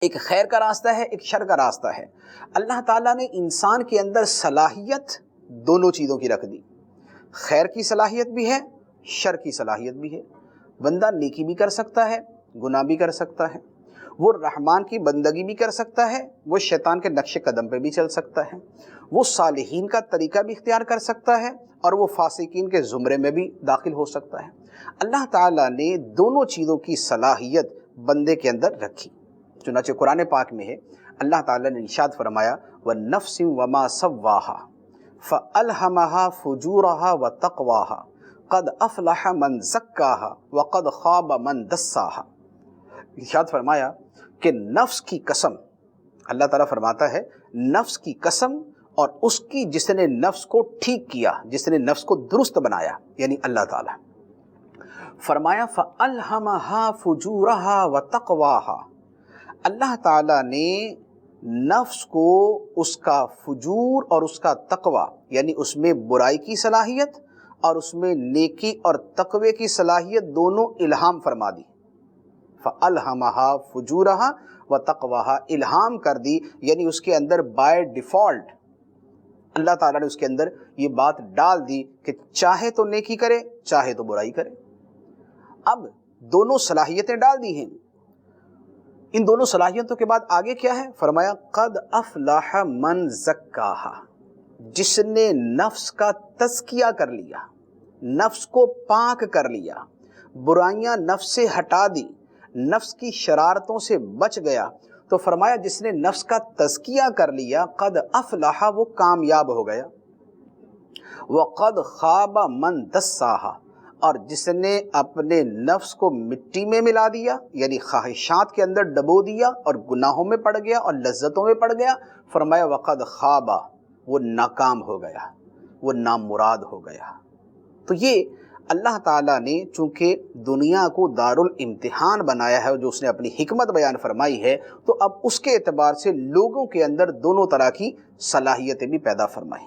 ایک خیر کا راستہ ہے، ایک شر کا راستہ ہے۔ اللہ تعالیٰ نے انسان کے اندر صلاحیت دونوں چیزوں کی رکھ دی، خیر کی صلاحیت بھی ہے، شر کی صلاحیت بھی ہے۔ بندہ نیکی بھی کر سکتا ہے، گناہ بھی کر سکتا ہے، وہ رحمان کی بندگی بھی کر سکتا ہے، وہ شیطان کے نقش قدم پہ بھی چل سکتا ہے، وہ صالحین کا طریقہ بھی اختیار کر سکتا ہے، اور وہ فاسقین کے زمرے میں بھی داخل ہو سکتا ہے۔ اللہ تعالیٰ نے دونوں چیزوں کی صلاحیت بندے کے اندر رکھی۔ چنانچہ قرآن پاک میں ہے، اللہ تعالیٰ نے ارشاد فرمایا وَالنَّفْسِ وَمَا سَوَّاهَا فَأَلْهَمَهَا فُجُورَهَا وَتَقْوَاهَا قَدْ أَفْلَحَ مَنْ زَكَّاهَا وَقَدْ خَابَ مَنْ دَسَّاهَا۔ ارشاد فرمایا کہ نفس کی قسم، اللہ تعالیٰ فرماتا ہے نفس کی قسم، اور اس کی جس نے نفس کو ٹھیک کیا، جس نے نفس کو درست بنایا، یعنی اللہ تعالیٰ فرمایا فَأَلْهَمَهَا فُجُورَهَا وَتَقْوَاهَا، اللہ تعالیٰ نے نفس کو اس کا فجور اور اس کا تقوی، یعنی اس میں برائی کی صلاحیت اور اس میں نیکی اور تقوی کی صلاحیت دونوں الہام فرما دی۔ فَأَلْهَمَهَا فُجُورَهَا وَتَقْوَاهَا، الہام کر دی، یعنی اس کے اندر بائی ڈیفالٹ اللہ تعالیٰ نے اس کے اندر یہ بات ڈال دی کہ چاہے تو نیکی کرے، چاہے تو برائی کرے۔ اب دونوں صلاحیتیں ڈال دی ہیں، ان دونوں صلاحیتوں کے بعد آگے کیا ہے؟ فرمایا قد افلح من زکاہا، جس نے نفس کا تزکیہ کر لیا، نفس کو پاک کر لیا، برائیاں نفس سے ہٹا دی، نفس کی شرارتوں سے بچ گیا، تو فرمایا جس نے نفس کا تزکیہ کر لیا قد افلح، وہ کامیاب ہو گیا۔ وقد خاب من دساہا، اور جس نے اپنے نفس کو مٹی میں ملا دیا، یعنی خواہشات کے اندر ڈبو دیا اور گناہوں میں پڑ گیا اور لذتوں میں پڑ گیا، فرمایا وقد خابا، وہ ناکام ہو گیا، وہ نامراد ہو گیا۔ تو یہ اللہ تعالیٰ نے چونکہ دنیا کو دارالامتحان بنایا ہے، جو اس نے اپنی حکمت بیان فرمائی ہے، تو اب اس کے اعتبار سے لوگوں کے اندر دونوں طرح کی صلاحیتیں بھی پیدا فرمائی۔